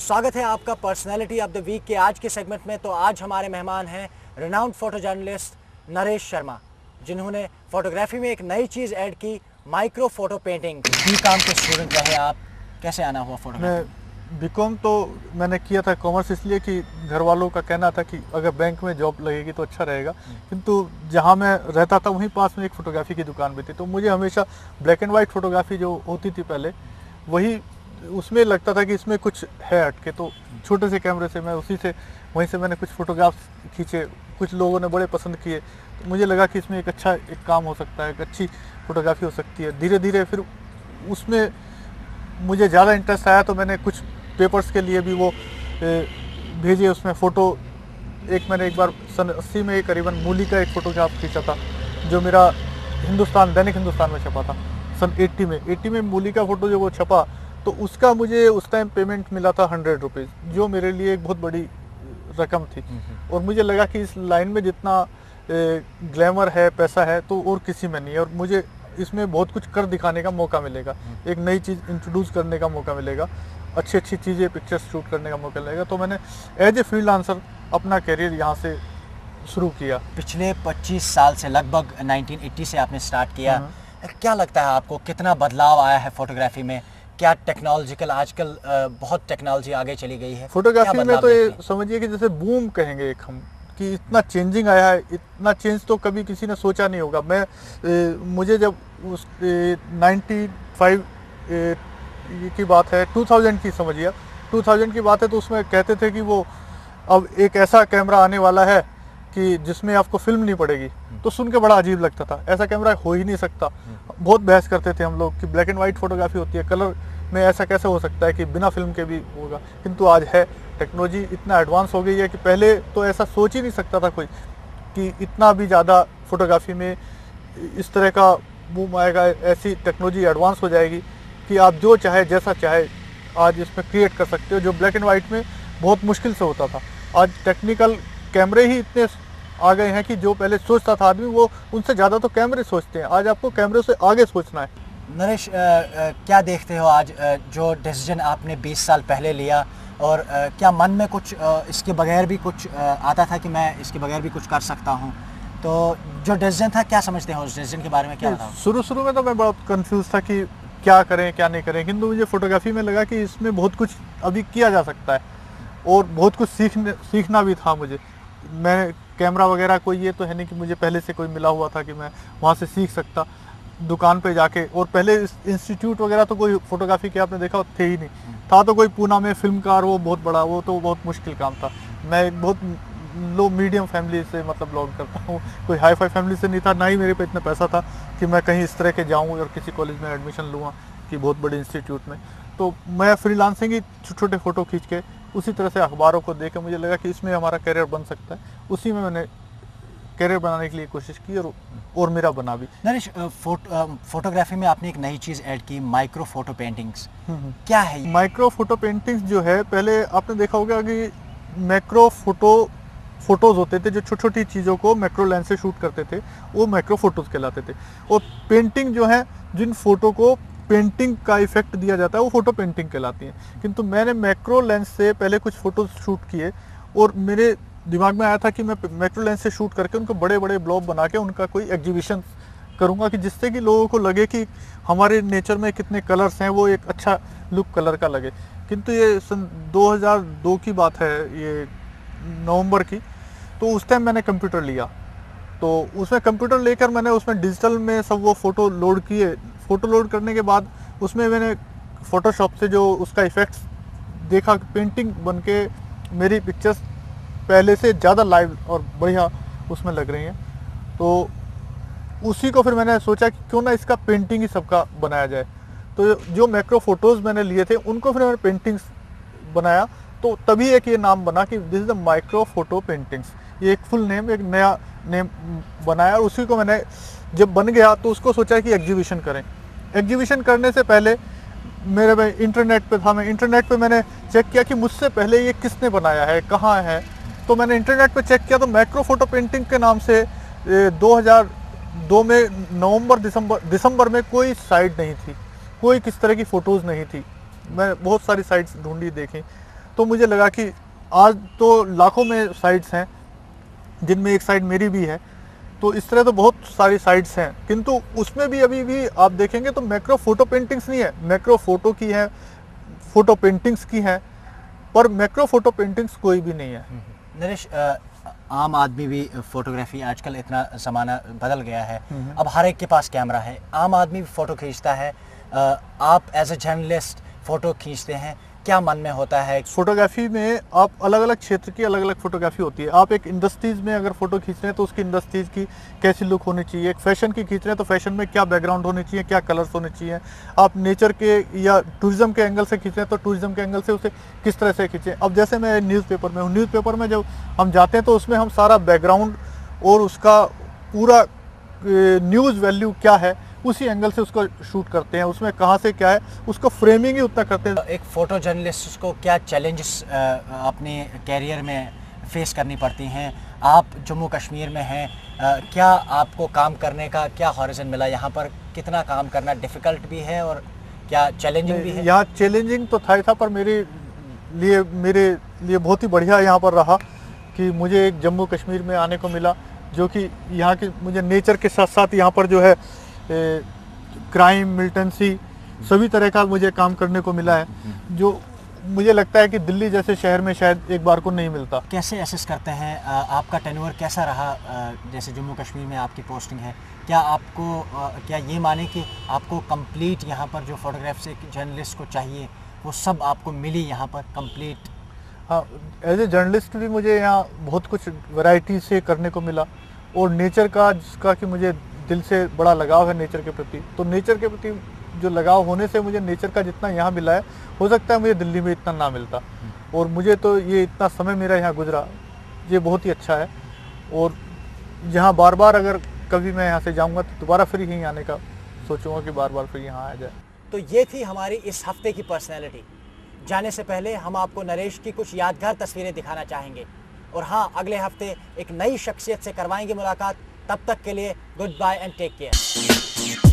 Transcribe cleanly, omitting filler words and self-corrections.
स्वागत है आपका पर्सनैलिटी ऑफ द वीक के आज के सेगमेंट में। तो आज हमारे मेहमान हैं renowned photo journalist Naresh Sharma, जिन्होंने फोटोग्राफी में एक नई चीज़ ऐड की, माइक्रो फोटो पेंटिंग। बीकॉम के स्टूडेंट रहे आप, कैसे आना हुआ फोटोग्राफी? मैं बीकॉम तो मैंने किया था कॉमर्स, इसलिए कि घर वालों का कहना था कि अगर बैंक में जॉब लगेगी तो अच्छा रहेगा। किंतु जहाँ मैं रहता था वहीं पास में एक फ़ोटोग्राफी की दुकान भी थी, तो मुझे हमेशा ब्लैक एंड वाइट फ़ोटोग्राफी जो होती थी पहले, वही उसमें लगता था कि इसमें कुछ है हटके। तो छोटे से कैमरे से मैं वहीं से मैंने कुछ फ़ोटोग्राफ्स खींचे, कुछ लोगों ने बड़े पसंद किए। तो मुझे लगा कि इसमें एक काम हो सकता है, एक अच्छी फ़ोटोग्राफी हो सकती है। धीरे धीरे फिर उसमें मुझे ज़्यादा इंटरेस्ट आया, तो मैंने कुछ पेपर्स के लिए भी वो भेजे। उसमें फ़ोटो मैंने एक बार सन 80 में करीबन मूली का एक फ़ोटोग्राफ खींचा था, जो मेरा दैनिक हिंदुस्तान में छपा था सन 80 में मूली का फ़ोटो जो वो छपा, तो उसका मुझे उस टाइम पेमेंट मिला था 100 रुपीज़, जो मेरे लिए एक बहुत बड़ी रकम थी। और मुझे लगा कि इस लाइन में जितना ग्लैमर है, पैसा है, तो और किसी में नहीं है। और मुझे इसमें बहुत कुछ कर दिखाने का मौका मिलेगा, एक नई चीज़ इंट्रोड्यूस करने का मौका मिलेगा, अच्छी अच्छी चीज़ें पिक्चर्स शूट करने का मौका मिलेगा। तो मैंने एज ए फ्रीलांसर अपना करियर यहाँ से शुरू किया। पिछले 25 साल से, लगभग 1980 से आपने स्टार्ट किया। क्या लगता है आपको, कितना बदलाव आया है फोटोग्राफी में? क्या टेक्नोलॉजिकल, आजकल बहुत टेक्नोलॉजी आगे चली गई है फोटोग्राफी में। तो ये समझिए कि जैसे बूम कहेंगे एक हम, कि इतना चेंजिंग आया है, इतना चेंज तो कभी किसी ने सोचा नहीं होगा। मुझे जब उस 95 की बात है, 2000 की समझिए, 2000 की बात है, तो उसमें कहते थे कि वो अब एक ऐसा कैमरा आने वाला है कि जिसमें आपको फिल्म नहीं पड़ेगी। तो सुन के बड़ा अजीब लगता था, ऐसा कैमरा हो ही नहीं सकता। बहुत बहस करते थे हम लोग कि ब्लैक एंड वाइट फोटोग्राफी होती है, कलर में ऐसा कैसे हो सकता है कि बिना फिल्म के भी होगा। किंतु आज है, टेक्नोलॉजी इतना एडवांस हो गई है कि पहले तो ऐसा सोच ही नहीं सकता था कोई कि इतना भी ज़्यादा फोटोग्राफी में इस तरह का बूम आएगा। ऐसी टेक्नोलॉजी एडवांस हो जाएगी कि आप जो चाहे, जैसा चाहे, आज इसमें क्रिएट कर सकते हो, जो ब्लैक एंड वाइट में बहुत मुश्किल से होता था। आज टेक्निकल कैमरे ही इतने आ गए हैं कि जो पहले सोचता था आदमी, वो उनसे ज़्यादा तो कैमरे सोचते हैं। आज आपको कैमरे से आगे सोचना है। नरेश, क्या देखते हो आज जो डिसीजन आपने 20 साल पहले लिया, और क्या मन में कुछ इसके बगैर भी कुछ आता था कि मैं इसके बगैर भी कुछ कर सकता हूँ? तो जो डिसीजन था, क्या समझते हो उस डिसीजन के बारे में? क्या था? शुरू में तो मैं बहुत कंफ्यूज था कि क्या करें क्या नहीं करें, किंतु मुझे फोटोग्राफी में लगा कि इसमें बहुत कुछ अभी किया जा सकता है और बहुत कुछ सीखना भी था मुझे। मैं कैमरा वगैरह कोई ये तो है नहीं कि मुझे पहले से कोई मिला हुआ था कि मैं वहाँ से सीख सकता दुकान पे जाके। और पहले इंस्टीट्यूट वगैरह तो कोई फोटोग्राफी के आपने देखा थे ही नहीं, था तो कोई पूना में फिल्मकार, वो बहुत बड़ा, वो तो बहुत मुश्किल काम था। मैं बहुत लो मीडियम फैमिली से मतलब ब्लॉग करता हूँ, कोई हाई फाई फैमिली से नहीं था, ना ही मेरे पे इतना पैसा था कि मैं कहीं इस तरह के जाऊँ और किसी कॉलेज में एडमिशन लूँगा कि बहुत बड़े इंस्टीट्यूट में। तो मैं फ्रीलांसिंग ही छोटे छोटे फ़ोटो खींच के उसी तरह से अखबारों को देख के मुझे लगा कि इसमें हमारा करियर बन सकता है। उसी में मैंने करियर बनाने के लिए कोशिश की और मेरा बना भी। नरेश, फोटोग्राफी में आपने एक नई चीज़ ऐड की, माइक्रो फोटो पेंटिंग्स। क्या है माइक्रो फोटो पेंटिंग्स? जो है, पहले आपने देखा होगा कि मैक्रो फोटोज़ होते थे, जो छोटी छोटी चीज़ों को मैक्रो लेंस से शूट करते थे, वो मैक्रो फोटोज़ कहलाते थे। और पेंटिंग जो है, जिन फोटो को पेंटिंग का इफेक्ट दिया जाता है, वो फोटो पेंटिंग कहलाती हैं। किंतु मैंने मैक्रो लेंस से पहले कुछ फ़ोटोज़ शूट किए और मेरे दिमाग में आया था कि मैं मैक्रो लेंस से शूट करके उनको बड़े बड़े ब्लॉग बना के उनका कोई एग्जीबिशन करूँगा, कि जिससे कि लोगों को लगे कि हमारे नेचर में कितने कलर्स हैं, वो एक अच्छा लुक कलर का लगे। किंतु ये सन 2002 की बात है, ये नवंबर की। तो उस टाइम मैंने कंप्यूटर लिया, तो उसमें कंप्यूटर लेकर मैंने उसमें डिजिटल में सब वो फ़ोटो लोड किए। फ़ोटो लोड करने के बाद उसमें मैंने फ़ोटोशॉप से जो उसका इफ़ेक्ट्स देखा, पेंटिंग बन के मेरी पिक्चर्स पहले से ज़्यादा लाइव और बढ़िया उसमें लग रही हैं। तो उसी को फिर मैंने सोचा कि क्यों ना इसका पेंटिंग ही सबका बनाया जाए। तो जो मैक्रो फ़ोटोज़ मैंने लिए थे, उनको फिर मैंने पेंटिंग्स बनाया। तो तभी एक ये नाम बना कि this is the micro photo paintings. ये एक फुल नेम, एक नया नेम बनाया। और उसी को मैंने जब बन गया तो उसको सोचा कि एग्जीबिशन करें। एग्जीबिशन करने से पहले मेरे में इंटरनेट पे था, मैं इंटरनेट पे मैंने चेक किया कि मुझसे पहले ये किसने बनाया है, कहाँ है। तो मैंने इंटरनेट पे चेक किया तो मैक्रो फोटो पेंटिंग के नाम से 2002 में दिसंबर में कोई साइट नहीं थी, कोई किस तरह की फ़ोटोज़ नहीं थी। मैं बहुत सारी साइट्स ढूंढी, देखी, तो मुझे लगा कि आज तो लाखों में साइट्स हैं जिनमें एक साइट मेरी भी है, तो इस तरह तो बहुत सारी साइट्स हैं, किंतु उसमें भी अभी भी आप देखेंगे तो मैक्रो फोटो पेंटिंग्स नहीं है, मैक्रो फोटो की है, फोटो पेंटिंग्स की है, पर मैक्रो फोटो पेंटिंग्स कोई भी नहीं है। नरेश, आम आदमी भी फोटोग्राफी, आजकल इतना ज़माना बदल गया है, अब हर एक के पास कैमरा है, आम आदमी भी फ़ोटो खींचता है, आप एज ए जर्नलिस्ट फ़ोटो खींचते हैं, क्या मन में होता है? फोटोग्राफी में आप अलग अलग क्षेत्र की अलग अलग फोटोग्राफी होती है। आप एक इंडस्ट्रीज़ में अगर फ़ोटो खींच रहे हैं तो उसकी इंडस्ट्रीज़ की कैसी लुक होनी चाहिए, एक फैशन की खींच रहे हैं तो फैशन में क्या बैकग्राउंड होनी चाहिए, क्या कलर्स होने चाहिए, आप नेचर के या टूरिज़्म के एंगल से खींच रहे हैं तो टूरिज़्म के एंगल से उसे किस तरह से खींचें। अब जैसे मैं न्यूज़पेपर में हूँ, न्यूज़पेपर में जब हम जाते हैं तो उसमें हम सारा बैकग्राउंड और उसका पूरा न्यूज़ वैल्यू क्या है उसी एंगल से उसको शूट करते हैं, उसमें कहाँ से क्या है उसको फ्रेमिंग ही उतना करते हैं। एक फ़ोटो जर्नलिस्ट को क्या चैलेंजेस अपने कैरियर में फेस करनी पड़ती हैं? आप जम्मू कश्मीर में हैं, क्या आपको काम करने का क्या हॉरिज़न मिला यहाँ पर? कितना काम करना डिफ़िकल्ट भी है और क्या चैलेंजिंग भी है? यहाँ चैलेंजिंग तो था ही था, पर मेरे लिए बहुत ही बढ़िया यहाँ पर रहा कि मुझे एक जम्मू कश्मीर में आने को मिला, जो कि यहाँ की मुझे नेचर के साथ साथ यहाँ पर जो है क्राइम, मिलिटेंसी, सभी तरह का मुझे काम करने को मिला है, जो मुझे लगता है कि दिल्ली जैसे शहर में शायद एक बार को नहीं मिलता। कैसे असेस करते हैं आपका टेन्योर कैसा रहा? जैसे जम्मू कश्मीर में आपकी पोस्टिंग है, क्या आपको क्या ये माने कि आपको कंप्लीट यहाँ पर जो फोटोग्राफ्स एक जर्नलिस्ट को चाहिए वो सब आपको मिली यहाँ पर कंप्लीट? हाँ, एज ए जर्नलिस्ट भी मुझे यहाँ बहुत कुछ वैरायटी से करने को मिला, और नेचर का जिसका कि मुझे दिल से बड़ा लगाव है नेचर के प्रति, तो नेचर के प्रति जो लगाव होने से मुझे नेचर का जितना यहाँ मिला है, हो सकता है मुझे दिल्ली में इतना ना मिलता, और मुझे तो ये इतना समय मेरा यहाँ गुजरा, ये बहुत ही अच्छा है। और यहाँ बार बार अगर कभी मैं यहाँ से जाऊँगा तो दोबारा फिर यहीं आने का सोचूंगा कि बार बार फिर यहाँ आ जाए। तो ये थी हमारी इस हफ्ते की पर्सनैलिटी। जाने से पहले हम आपको नरेश की कुछ यादगार तस्वीरें दिखाना चाहेंगे, और हाँ, अगले हफ्ते एक नई शख्सियत से करवाएंगे मुलाकात। तब तक के लिए goodbye and take care.